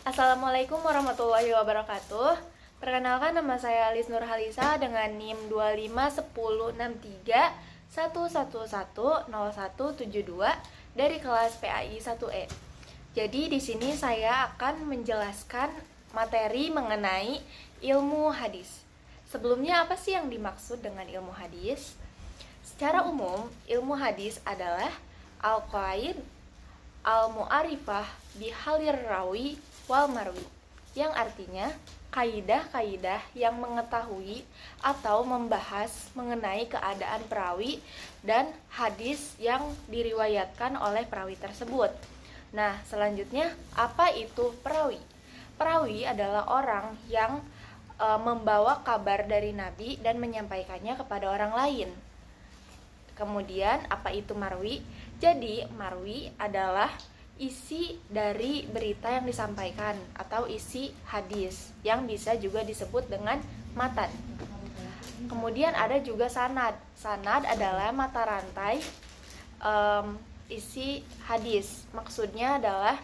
Assalamualaikum warahmatullahi wabarakatuh. Perkenalkan, nama saya Lis Nurhalisa dengan NIM 251063110172 dari kelas PAI 1E. Jadi di sini saya akan menjelaskan materi mengenai ilmu hadis. Sebelumnya, apa sih yang dimaksud dengan ilmu hadis? Secara umum, ilmu hadis adalah al-qaid al-mu'arifah bihalir rawi wal marwi, yang artinya kaidah-kaidah yang mengetahui atau membahas mengenai keadaan perawi dan hadis yang diriwayatkan oleh perawi tersebut. Nah, selanjutnya, apa itu perawi? Perawi adalah orang yang membawa kabar dari Nabi dan menyampaikannya kepada orang lain. Kemudian, apa itu marwi? Jadi, marwi adalah isi dari berita yang disampaikan atau isi hadis yang bisa juga disebut dengan matan. Kemudian ada juga sanad. Sanad adalah mata rantai isi hadis. Maksudnya adalah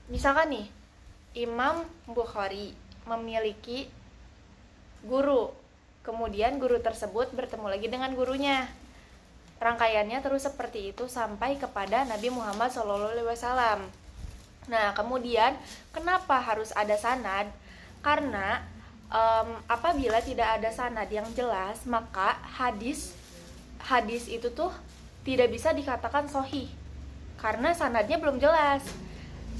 misalkan nih, Imam Bukhari memiliki guru, kemudian guru tersebut bertemu lagi dengan gurunya. Rangkaiannya terus seperti itu sampai kepada Nabi Muhammad SAW. Nah, kemudian kenapa harus ada sanad? Karena apabila tidak ada sanad yang jelas, maka hadis itu tuh tidak bisa dikatakan sahih karena sanadnya belum jelas.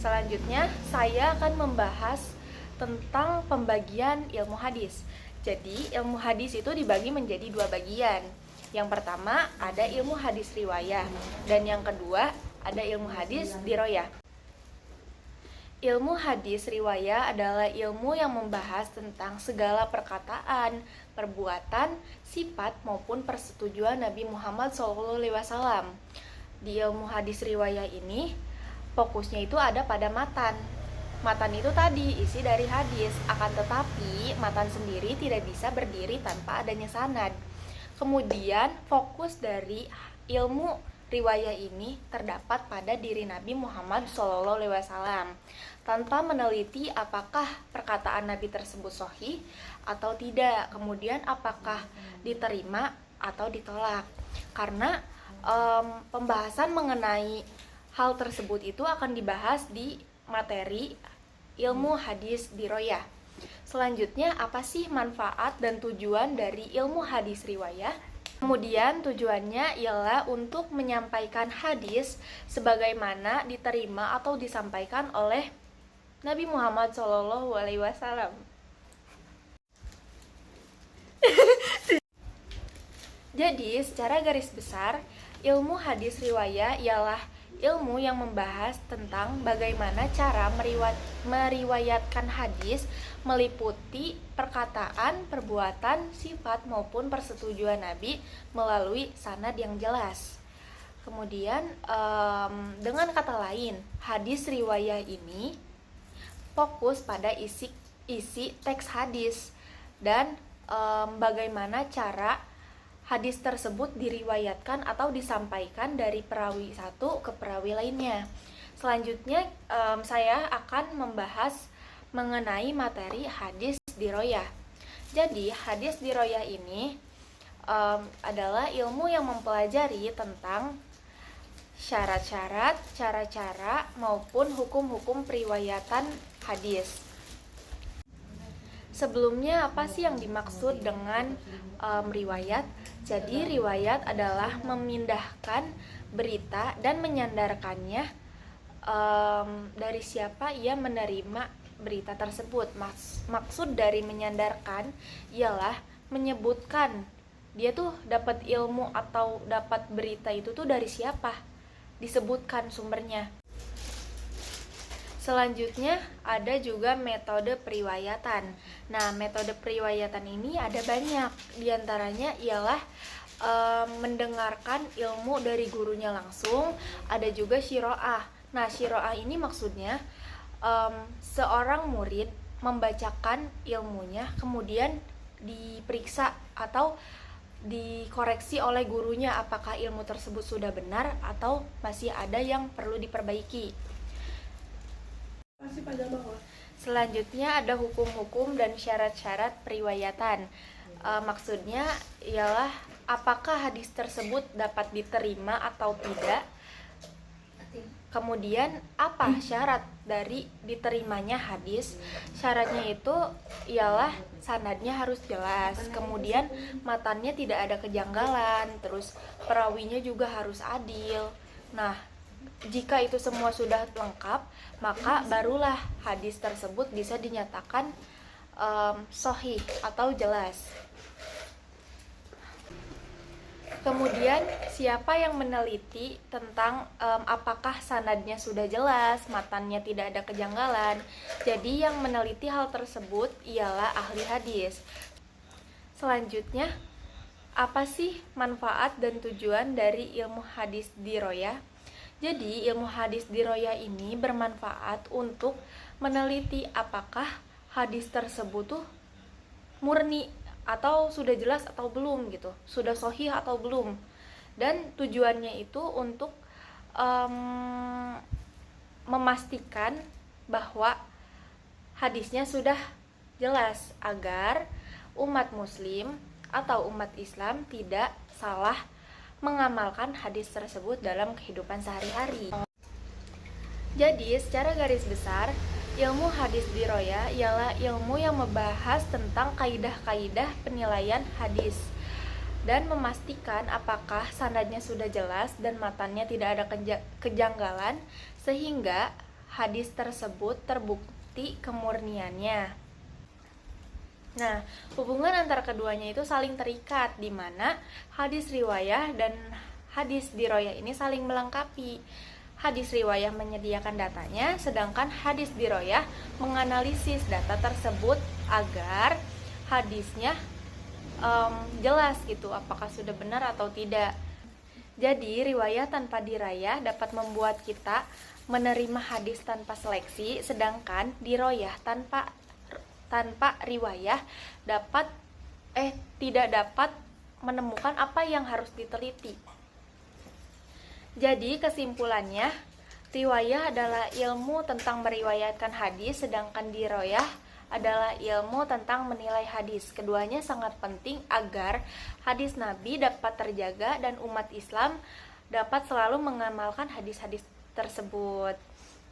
Selanjutnya, saya akan membahas tentang pembagian ilmu hadis. Jadi, ilmu hadis itu dibagi menjadi dua bagian. Yang pertama ada ilmu hadis riwayah, dan yang kedua ada ilmu hadis diroyah. Ilmu hadis riwayah adalah ilmu yang membahas tentang segala perkataan, perbuatan, sifat maupun persetujuan Nabi Muhammad SAW. Di ilmu hadis riwayah ini fokusnya itu ada pada matan. Matan itu tadi isi dari hadis, akan tetapi matan sendiri tidak bisa berdiri tanpa adanya sanad. Kemudian fokus dari ilmu riwayah ini terdapat pada diri Nabi Muhammad SAW, tanpa meneliti apakah perkataan Nabi tersebut sahih atau tidak, kemudian apakah diterima atau ditolak. Karena pembahasan mengenai hal tersebut itu akan dibahas di materi ilmu hadis diroyah. Selanjutnya, apa sih manfaat dan tujuan dari ilmu hadis riwayah? Kemudian tujuannya ialah untuk menyampaikan hadis sebagaimana diterima atau disampaikan oleh Nabi Muhammad SAW. Jadi, secara garis besar, ilmu hadis riwayah ialah ilmu yang membahas tentang bagaimana cara meriwayatkan hadis, meliputi perkataan, perbuatan, sifat maupun persetujuan Nabi melalui sanad yang jelas. Kemudian dengan kata lain, hadis riwayah ini fokus pada isi teks hadis dan bagaimana cara hadis tersebut diriwayatkan atau disampaikan dari perawi satu ke perawi lainnya. Selanjutnya saya akan membahas mengenai materi hadis diroyah. Jadi hadis diroyah ini adalah ilmu yang mempelajari tentang syarat-syarat, cara-cara maupun hukum-hukum periwayatan hadis. Sebelumnya, apa sih yang dimaksud dengan riwayat? Jadi riwayat adalah memindahkan berita dan menyandarkannya dari siapa ia menerima berita tersebut. Maksud dari menyandarkan ialah menyebutkan dia tuh dapat ilmu atau dapat berita itu tuh dari siapa, disebutkan sumbernya. Selanjutnya ada juga metode periwayatan. Nah, metode periwayatan ini ada banyak. Di antaranya ialah mendengarkan ilmu dari gurunya langsung, ada juga syiroah. Nah, syiroah ini maksudnya seorang murid membacakan ilmunya, kemudian diperiksa atau dikoreksi oleh gurunya apakah ilmu tersebut sudah benar atau masih ada yang perlu diperbaiki. Selanjutnya ada hukum-hukum dan syarat-syarat periwayatan. Maksudnya ialah apakah hadis tersebut dapat diterima atau tidak. Kemudian apa syarat dari diterimanya hadis? Syaratnya itu ialah sanadnya harus jelas, kemudian matannya tidak ada kejanggalan, terus perawinya juga harus adil. Nah, jika itu semua sudah lengkap, maka barulah hadis tersebut bisa dinyatakan sahih atau jelas. Kemudian siapa yang meneliti tentang apakah sanadnya sudah jelas, matannya tidak ada kejanggalan. Jadi yang meneliti hal tersebut ialah ahli hadis. Selanjutnya, apa sih manfaat dan tujuan dari ilmu hadis diroyah? Jadi ilmu hadis diroyah ini bermanfaat untuk meneliti apakah hadis tersebut tuh murni atau sudah jelas atau belum gitu, sudah sahih atau belum. Dan tujuannya itu untuk memastikan bahwa hadisnya sudah jelas agar umat muslim atau umat Islam tidak salah mengamalkan hadis tersebut dalam kehidupan sehari-hari. Jadi secara garis besar, ilmu hadis diroyah ialah ilmu yang membahas tentang kaidah-kaidah penilaian hadis dan memastikan apakah sanadnya sudah jelas dan matannya tidak ada kejanggalan sehingga hadis tersebut terbukti kemurniannya. Nah, hubungan antara keduanya itu saling terikat, di mana hadis riwayah dan hadis diroyah ini saling melengkapi. Hadis riwayah menyediakan datanya, sedangkan hadis diroyah menganalisis data tersebut agar hadisnya jelas gitu, apakah sudah benar atau tidak. Jadi, riwayah tanpa dirayah dapat membuat kita menerima hadis tanpa seleksi, sedangkan diroyah tanpa riwayah tidak dapat menemukan apa yang harus diteliti. Jadi kesimpulannya, riwayah adalah ilmu tentang meriwayatkan hadis, sedangkan diroyah adalah ilmu tentang menilai hadis. Keduanya sangat penting agar hadis Nabi dapat terjaga dan umat Islam dapat selalu mengamalkan hadis-hadis tersebut.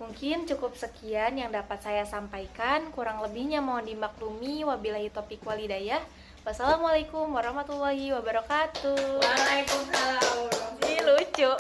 Mungkin cukup sekian yang dapat saya sampaikan, kurang lebihnya mohon dimaklumi. Wabillahi taufiq wal hidayah. Wassalamualaikum warahmatullahi wabarakatuh. Waalaikumsalam. Lucu.